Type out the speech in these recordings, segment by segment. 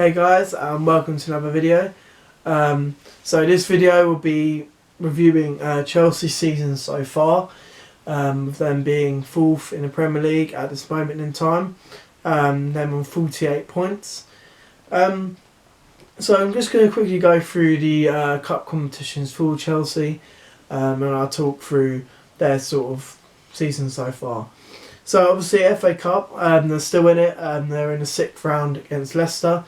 Hey guys, welcome to another video. So this video will be reviewing Chelsea's season so far, with them being 4th in the Premier League at this moment in time, them on 48 points. So I'm just going to quickly go through the cup competitions for Chelsea, and I'll talk through their sort of season so far. So obviously FA Cup, they're still in it. They're in the 6th round against Leicester.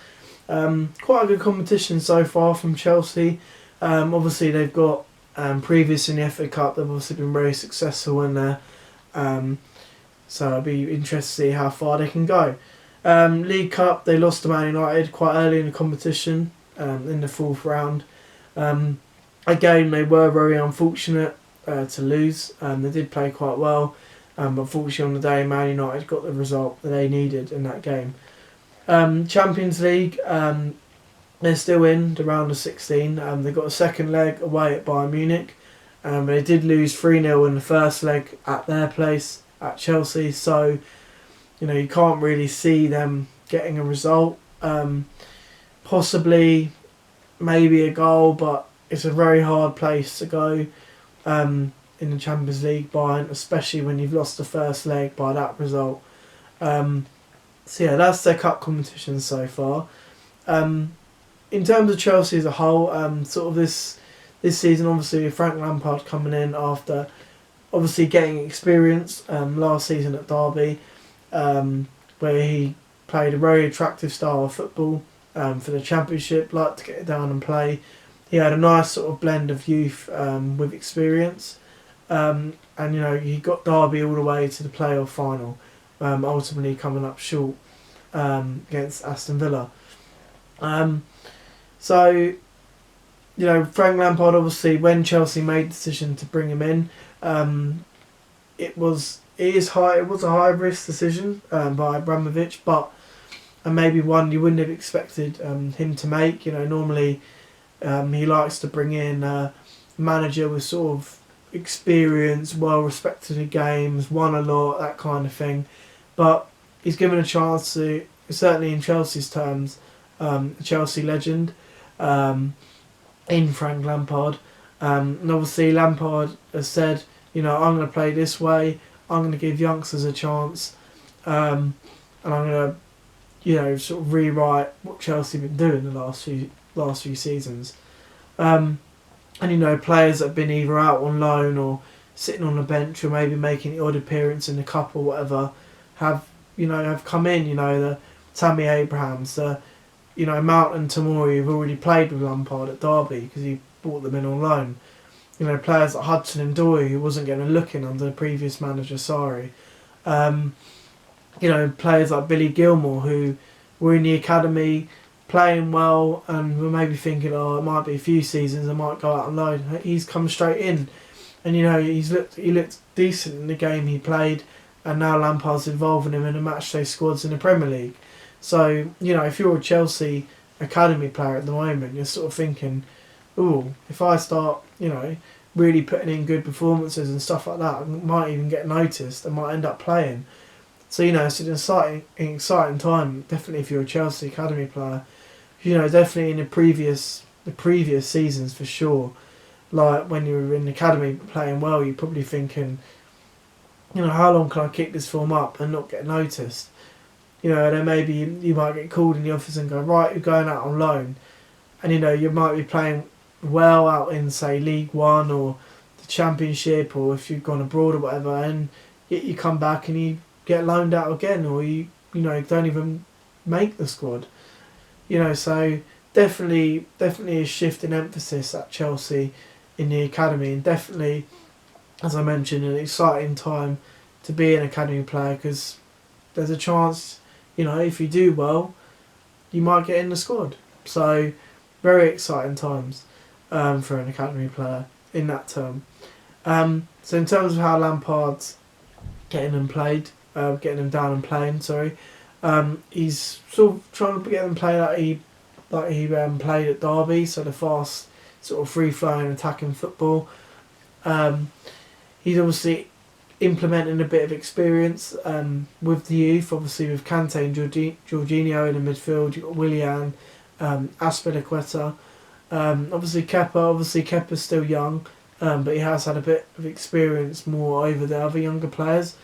Quite a good competition so far from Chelsea. Obviously they've got previous in the FA Cup. They've obviously been very successful in there. So I'll be interested to see how far they can go. League Cup, they lost to Man United quite early in the competition, in the 4th round. Again, they were very unfortunate to lose. They did play quite well. Unfortunately on the day, Man United got the result that they needed in that game. Champions League, they're still in the round of 16. They got a second leg away at Bayern Munich. They did lose 3-0 in the first leg at their place at Chelsea. So, you know, you can't really see them getting a result. Possibly, maybe a goal, but it's a very hard place to go in the Champions League, Bayern, especially when you've lost the first leg by that result. So yeah, that's their cup competition so far. In terms of Chelsea as a whole, sort of this season, obviously Frank Lampard coming in after obviously getting experience last season at Derby, where he played a very attractive style of football for the Championship, liked to get it down and play. He had a nice sort of blend of youth with experience, and you know, he got Derby all the way to the playoff final. Ultimately coming up short against Aston Villa. So, you know, Frank Lampard, obviously, when Chelsea made the decision to bring him in, it was a high risk decision by Abramovich, but maybe one you wouldn't have expected him to make. You know, normally he likes to bring in a manager with sort of experience, well respected in games, won a lot, that kind of thing. But he's given a chance to, certainly in Chelsea's terms, a Chelsea legend in Frank Lampard. And obviously Lampard has said, you know, I'm going to play this way, I'm going to give youngsters a chance, and I'm going to, you know, sort of rewrite what Chelsea have been doing the last few seasons. And, you know, players that have been either out on loan or sitting on the bench or maybe making the odd appearance in the cup or whatever, have come in. You know, the Tammy Abrahams, you know, Mount and Tomori have already played with Lampard at Derby because he brought them in on loan. You know, players like Hudson and Doy, who wasn't getting a look in under the previous manager, Sarri. You know, players like Billy Gilmore, who were in the academy playing well and were maybe thinking, oh, it might be a few seasons, I might go out on loan. He's come straight in, and you know, he looked decent in the game he played. And now Lampard's involving him in the matchday squads in the Premier League. So, you know, if you're a Chelsea academy player at the moment, you're sort of thinking, ooh, if I start, you know, really putting in good performances and stuff like that, I might even get noticed. I might end up playing. So, you know, it's an exciting time, definitely if you're a Chelsea academy player. You know, definitely in the previous seasons for sure. Like when you were in the academy playing well, you're probably thinking, you know, how long can I keep this form up and not get noticed? You know, then maybe you might get called in the office and go, right, you're going out on loan. And, you know, you might be playing well out in, say, League One or the Championship, or if you've gone abroad or whatever, and you come back and you get loaned out again, or you know, don't even make the squad. You know, so definitely a shift in emphasis at Chelsea in the academy, and definitely, as I mentioned, an exciting time to be an academy player, because there's a chance, you know, if you do well, you might get in the squad. So, very exciting times for an academy player in that term. So in terms of how Lampard's getting them down and playing, he's sort of trying to get them play like he played at Derby, so the fast, sort of free-flowing attacking football. He's obviously implementing a bit of experience with the youth, obviously with Kante and Jorginho in the midfield. You've got Willian, Aspilicueta. Obviously Kepa's still young, but he has had a bit of experience more over the other younger players.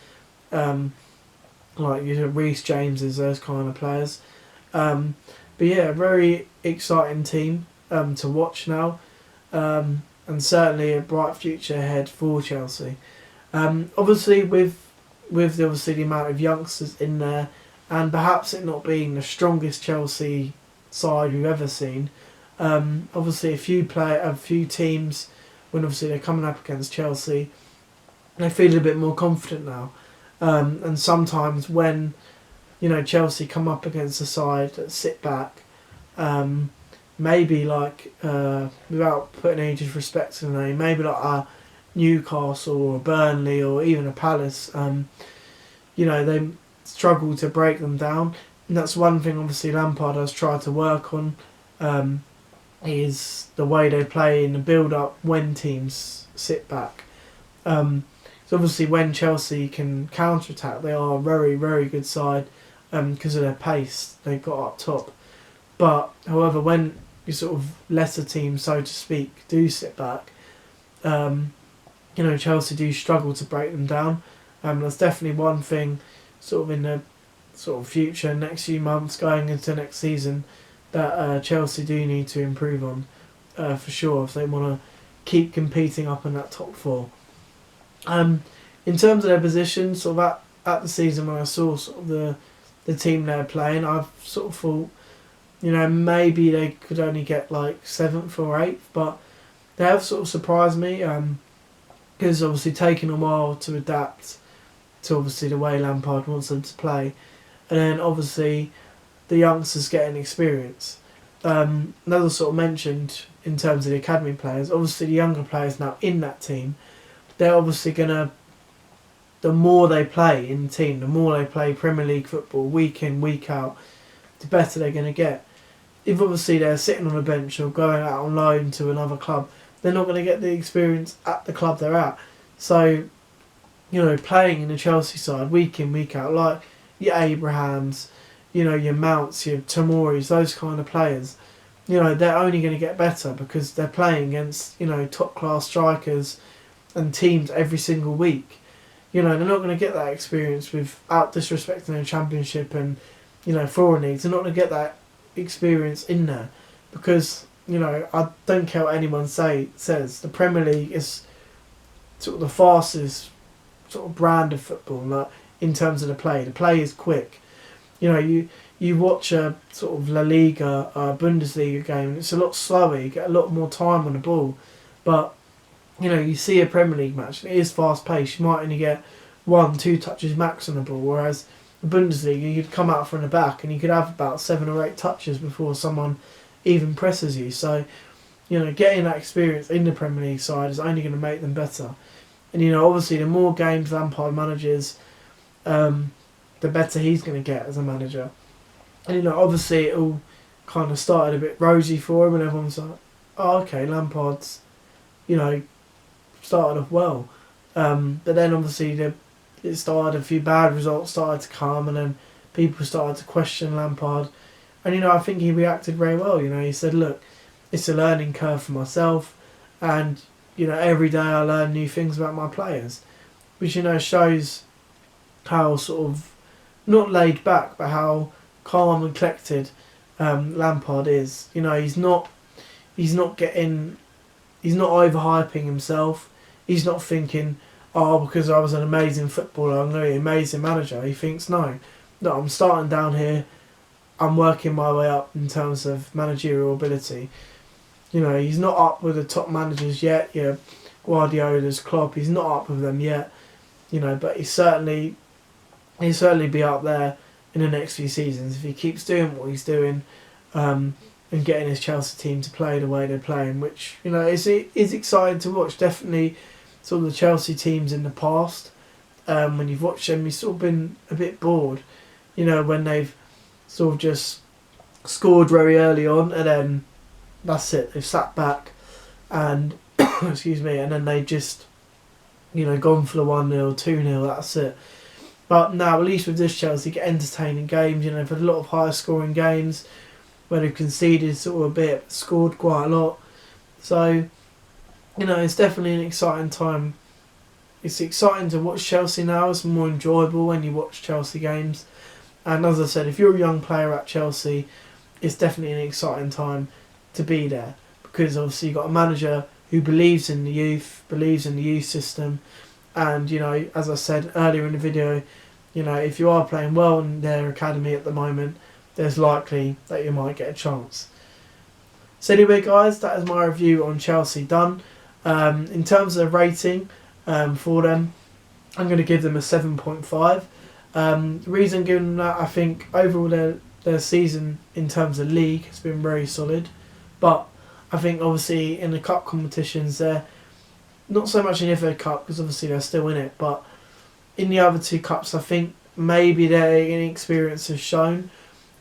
Like Reece Jameses, those kind of players. But yeah, a very exciting team to watch now, and certainly a bright future ahead for Chelsea. Obviously, with the amount of youngsters in there, and perhaps it not being the strongest Chelsea side we've ever seen. Obviously, a few teams, when obviously they're coming up against Chelsea, they feel a bit more confident now. And sometimes when Chelsea come up against a side that sit back, maybe like without putting any disrespect in the name, maybe like a Newcastle or Burnley or even a Palace, they struggle to break them down. And that's one thing obviously Lampard has tried to work on, is the way they play in the build-up when teams sit back. So obviously when Chelsea can counter-attack, they are a very, very good side because of their pace they've got up top. But, however, when you sort of lesser teams, so to speak, do sit back, Chelsea do struggle to break them down. That's definitely one thing sort of in the sort of future, next few months, going into next season, that Chelsea do need to improve on for sure if they want to keep competing up in that top four. In terms of their position, sort of at the season when I saw sort of the team they're playing, I've sort of thought, maybe they could only get like 7th or 8th, but they have sort of surprised me because obviously taking a while to adapt to obviously the way Lampard wants them to play, and then obviously the youngsters getting experience. Another sort of mentioned in terms of the academy players, obviously the younger players now in that team, they're obviously going to, the more they play in the team, the more they play Premier League football week in, week out, the better they're going to get. If obviously they're sitting on a bench or going out on loan to another club, they're not going to get the experience at the club they're at. So, playing in the Chelsea side week in, week out, like your Abrahams, your Mounts, your Tomoris, those kind of players, they're only going to get better because they're playing against, top class strikers and teams every single week. They're not going to get that experience without disrespecting the Championship and, foreign leagues. They're not going to get that experience in there because, I don't care what anyone says. The Premier League is sort of the fastest sort of brand of football, like, in terms of the play. The play is quick. You watch a sort of La Liga, Bundesliga game, it's a lot slower. You get a lot more time on the ball. But, you see a Premier League match, and it is fast paced. You might only get 1-2 touches max on the ball, whereas the Bundesliga, you'd come out from the back and you could have about 7 or 8 touches before someone even presses you. So, getting that experience in the Premier League side is only going to make them better. And, obviously, the more games Lampard manages, the better he's going to get as a manager. And, obviously it all kind of started a bit rosy for him and everyone's like, oh, okay, Lampard's, started off well. But then obviously it started, a few bad results started to come, and then people started to question Lampard. And, I think he reacted very well. He said, look, it's a learning curve for myself, and, every day I learn new things about my players. Which, shows how sort of, not laid back, but how calm and collected Lampard is. He's not overhyping himself. He's not thinking, because I was an amazing footballer, I'm going to be an amazing manager. He thinks, no, I'm starting down here. I'm working my way up in terms of managerial ability. He's not up with the top managers yet. Guardiola's, Klopp, he's not up with them yet. But he'll certainly be up there in the next few seasons if he keeps doing what he's doing, and getting his Chelsea team to play the way they're playing, which is exciting to watch. Definitely, sort of the Chelsea teams in the past, when you've watched them, you've sort of been a bit bored. When they've sort of just scored very early on and then that's it. They've sat back and excuse me, and then they just gone for the 1-0, 2-0, that's it. But now, at least with this Chelsea, get entertaining games. They've had a lot of high scoring games where they've conceded sort of a bit, scored quite a lot. So, it's definitely an exciting time. It's exciting to watch Chelsea now. It's more enjoyable when you watch Chelsea games. And as I said, if you're a young player at Chelsea, it's definitely an exciting time to be there. Because obviously you've got a manager who believes in the youth, believes in the youth system. And, as I said earlier in the video, if you are playing well in their academy at the moment, there's likely that you might get a chance. So anyway, guys, that is my review on Chelsea done. In terms of rating for them, I'm going to give them a 7.5. The reason I'm giving them that, I think overall their season in terms of league has been very solid. But I think obviously in the cup competitions, they're not so much in the FA Cup because obviously they're still in it, but in the other two cups, I think maybe their inexperience has shown.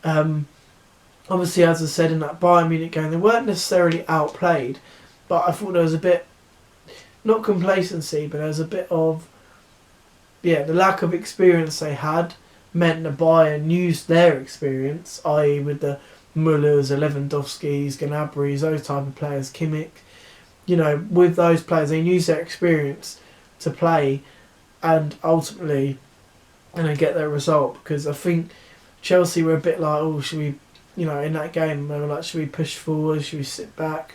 Obviously, as I said in that Bayern Munich game, they weren't necessarily outplayed, but I thought there was a bit, not complacency, but there was a bit of, the lack of experience they had meant that Bayern used their experience, i.e. with the Müllers, the Lewandowskis, Gnabry's, those type of players, Kimmich. With those players, they use their experience to play and ultimately get their result. Because I think Chelsea were a bit like, should we, in that game, they were like, should we push forward, should we sit back?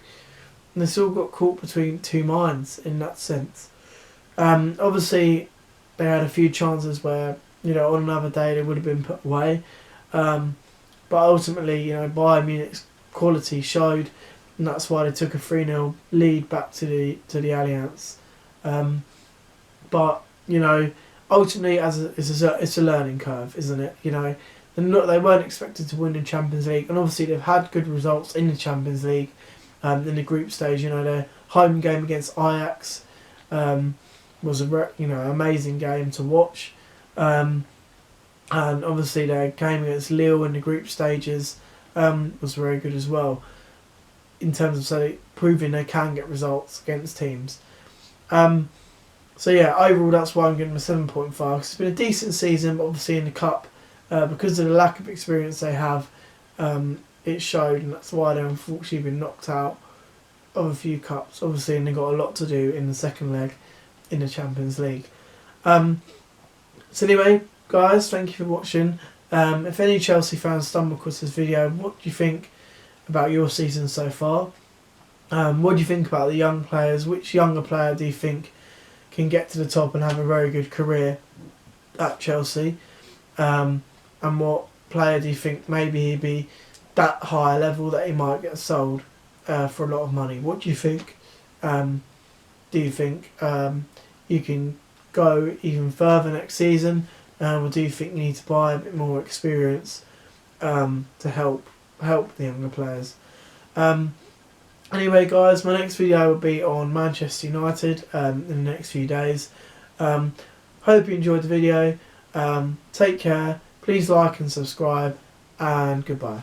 And they still got caught between two minds in that sense. Obviously, they had a few chances where, on another day they would have been put away. But ultimately, Bayern Munich's quality showed, and that's why they took a 3-0 lead back to the Allianz. But ultimately, it's a learning curve, isn't it? They weren't expected to win the Champions League, and obviously they've had good results in the Champions League. In the group stage, their home game against Ajax was amazing game to watch, and obviously their game against Lille in the group stages was very good as well, in terms of proving they can get results against teams. Overall that's why I'm giving them a 7.5, because it's been a decent season, but obviously in the cup, because of the lack of experience they have, it showed, and that's why they've unfortunately been knocked out of a few cups, obviously, and they've got a lot to do in the second leg in the Champions League. So anyway, guys, thank you for watching. If any Chelsea fans stumble across this video, what do you think about your season so far? What do you think about the young players? Which younger player do you think can get to the top and have a very good career at Chelsea? And what player do you think maybe he'd be that high level that he might get sold for a lot of money? What do you think? Do you think you can go even further next season, or do you think you need to buy a bit more experience to help the younger players? Anyway, guys, my next video will be on Manchester United in the next few days. Hope you enjoyed the video. Take care. Please like and subscribe, and goodbye.